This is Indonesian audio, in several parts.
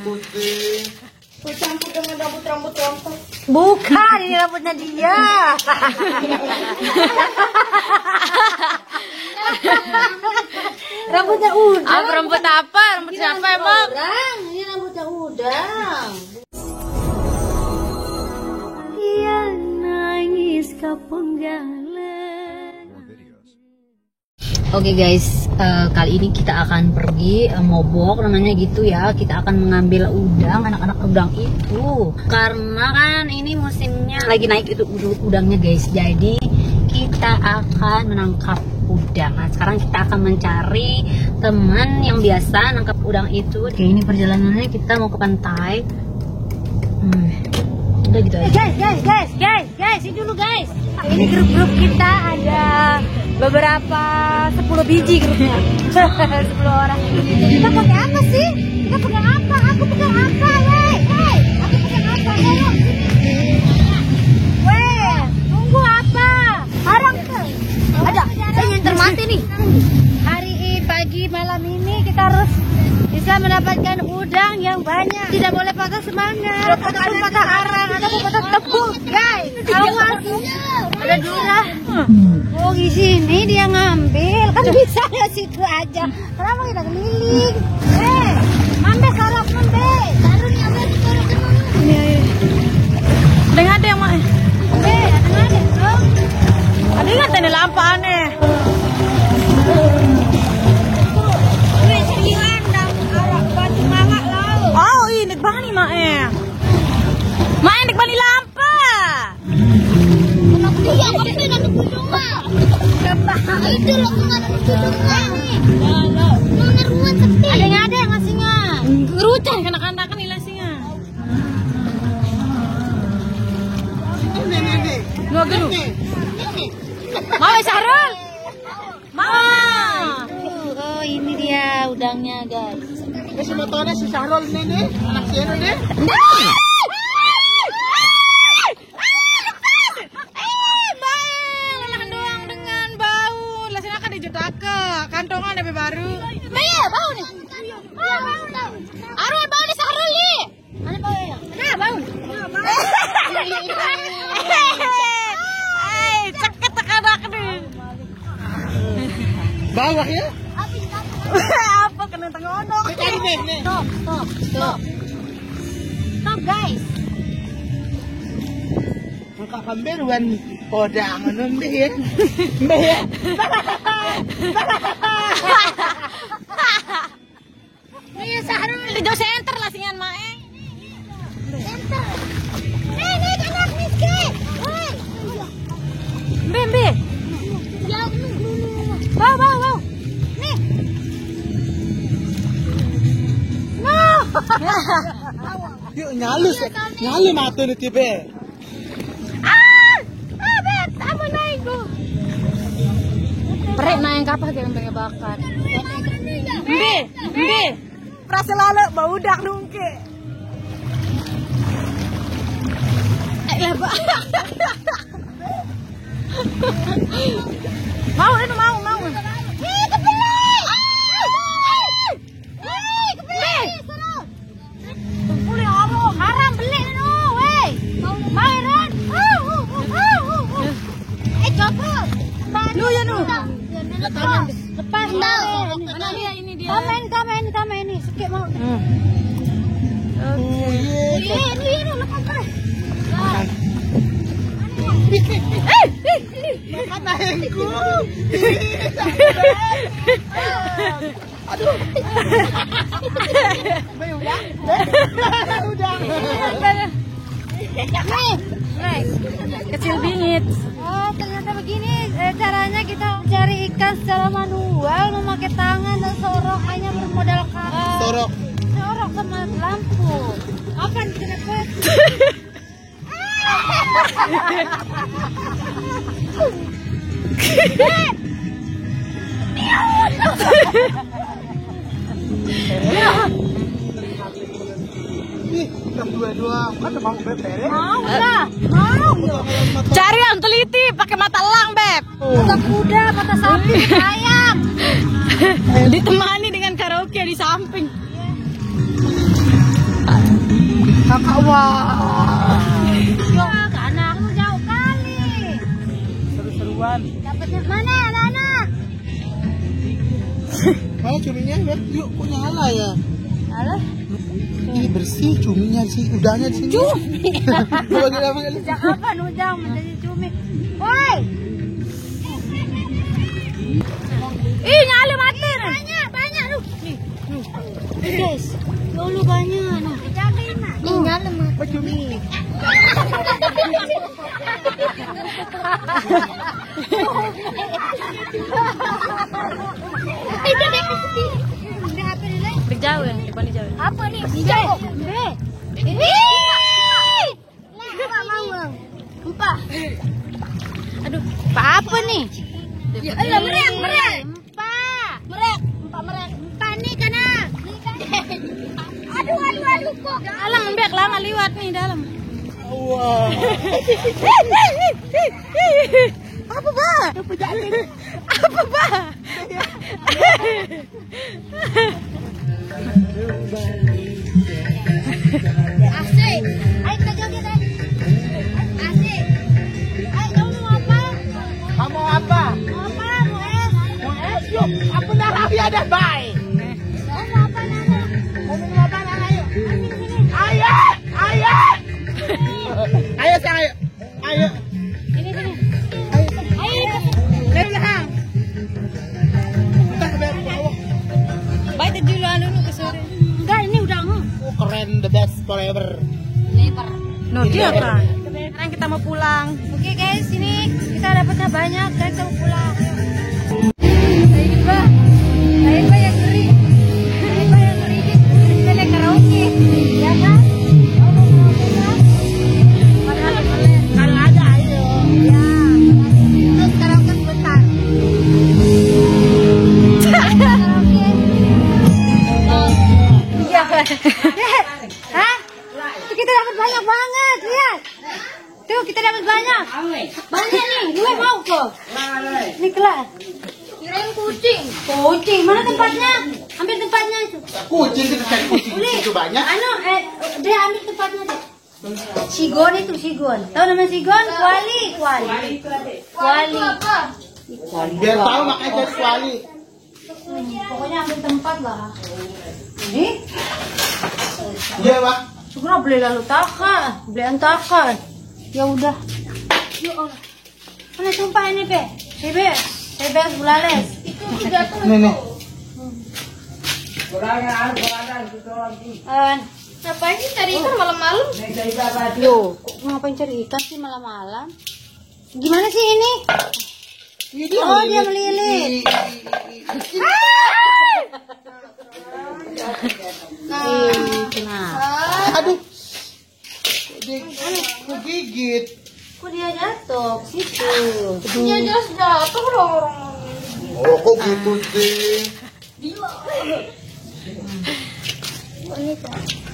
putih. Campur dengan rambut rambut. Bukan, ini rambutnya dia. Rambutnya udang. Rambut apa? Rambut siapa emang? Udang, ini rambutnya udang. Yang nangis kepenggalan. Oke guys, kali ini kita akan pergi ngobok namanya gitu ya. Kita akan mengambil udang, anak-anak udang itu. Karena kan ini musimnya lagi naik itu udangnya guys. Jadi kita akan menangkap udang. Nah, sekarang kita akan mencari teman yang biasa nangkap udang itu. Oke, ini perjalanannya kita mau ke pantai. Udah gitu aja. Guys, ini dulu guys. Ini grup kita ada beberapa 10 biji grupnya. 10 orang. Kita pakai apa sih? Kita pegang apa? Aku pegang apa? Hey, aku pegang apa? Weh, tunggu apa? Harang tuh. Ada. Saya yang mati nih. Hari pagi malam ini kita harus bisa mendapatkan udang yang banyak. Tidak boleh patah semangat, ataupun patah arang, ataupun patah tepung, guys. Awas, ada lurah. Oh, di sini dia ngambil, kan bisa ya situ aja. Kenapa kita keliling? Mambe sarap mambe. Taruh nih ambil sarap ke mana? Dengan ada yang mau. Ada. Oh. Ada ingat ini lampu aneh. Oh, ini bani mae. Mae ini bani lampa. Iya, tapi tidak ada kudungan. Itu loh, nggak ada kudungan. Mana ruang sepi. Ada yang ngasihnya. Rucah kanak-kanak kan hilang singa. Ini. Dua gedung. Mau Syahrul? Mau. Oh, ini dia udangnya, guys. Si motornya si Syahrul ini, anak si Eno nih. Kantongan lebih baru. Maya, bau nih. Arwah bau nih Syahrul nih. Mana bau ya? Nah, bau. Ceket anak nih. Bawah ya? Apa kena tengonok? Nih. Stop, guys. Angka kamberuan podang ano mbih ya? Mbih ya? Nih Syahrul. Di jauh center lah singan mae. Center. Nih anak miskin. Woi. Bembe. Jauh dulu. Bau. Nih. Yuk nyalu matu nih tibe. Bet, apa naik lu? Prek na yang kapah yang pengen bakar. Mbe. Prase lale bau udak nungke. Mau. Ih, kebeli. Kebeli. Boleh haram beli nu, weh. Mau Ran. Coba. Lu ya nu. Lepas Mana dia ini dia. Komen ini. Sikit mau. Ini lepas terus. Makan nahengku. Aduh. Udang. Kecil bingit. Oh, ternyata begini caranya kita cari ikan secara manual, memakai tangan dan sorok, hanya bermodalkan Sorok. sama lampu. Apa yang dapat? Ih, dua-dua. Mana mau beber ya? Mau lah, mau. Cari yang teliti pakai mata elang, Beb. Mata kuda, mata sapi, ayam. Ditemani dengan karaoke di samping. Kakak wah. Wah, ke anakmu jauh kali. Seru-seruan. Dapatnya mana anak-anak? Mana cuminya? Yuk, kok nyala ya? Halo? Ih, bersih cuminya sih, udahnya di sini. Cumi. Apa? Ujang apa? Ujang menjadi cumi. Woi. Ih, nyala mati. Banyak lu. Nih. Guys, lu banyak. Nih, nyala mati. Cumi. Jauh ya, depan jauh. Apa nih? Jauh. Empah. Aduh, apa nih? Alah, merek. Empah nih kana. Aduh kok. Alang mbek lama liwat nih dalam. Wah. Apa ba? Apa ba? Asik. Ayo kita joget aja. Asik. Ayo kamu mau apa? Kamu apa? Mau apa? Mau es? Yuk, aku darah ada baik. Kamu mau apa Nana? Mau minum apa Nana? Ayo. Ayo sini. Ayo sayang, ayo. Ayo. Sini. Ayo. Dari belakang. Kita ke bawah. Baik dulu anu ke sore. Enggak, ini udah Oh, keren, the best forever. lebar. No, dia apa? Sekarang kita mau pulang. Oke guys, ini kita dapatnya banyak, guys, kita mau pulang. Saya yang ngeri. Kita naik karaoke, ya kan? Kalau ada, ayo. Ya. Terus karaoke sebentar. Karaoke. Iya. Hah? Tuh kita dapat banyak banget, lihat. Tuh kita dapat banyak. Banyak nih, gue mau kok. Ini kelas. Kirain kucing. Kucing, mana tempatnya? Ambil tempatnya itu. Kucing kita cari kucing itu banyak. Dia ambil tempatnya deh. Sigon itu, Sigon. Tahu nama Sigon? Kuali. Biar tahu makanya jadi kuali. Pokoknya ambil tempat lah. Ini? Iya, Pak. Segera beli lalu taka, beli antakan. Ya udah. Ya Allah. Mana sumpah ini, Pe? Bebek bulales. Itu jatuh. Nih. Ngapain sih cari ikan malam-malam? Yo, ngapain cari ikan sih malam-malam? Gimana sih ini? Oh, dia melilit. Aduh. Kok gigit? Kok dia jatuh ke situ? Dia jelas jatuh dong. Oh, kok gitu sih?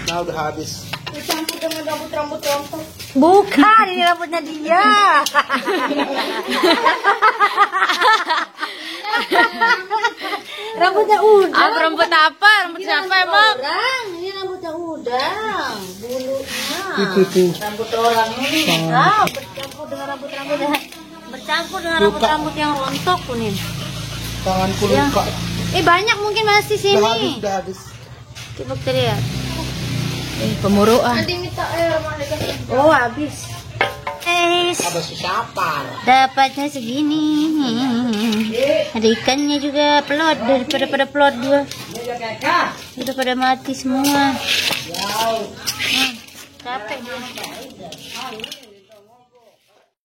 Nah, udah habis. Dicampur dengan rambut rontok. Bukan, ini rambutnya dia. Rambutnya udang. Ah, rambut apa? Rambut siapa emang? Orang, ini rambutnya udang. Bulunya. Itu tuh. Rambut orang ini. Nah, bercampur dengan rambut yang rontok kuning. Tanganku Ya. luka. Banyak mungkin masih sini. Udah habis. Coba kita lihat. Pemuruan. Oh, habis. Ada siapa? Dapatnya segini. Ada ikannya juga, pelot. Daripada pelot dua. Udah pada mati semua. Capek.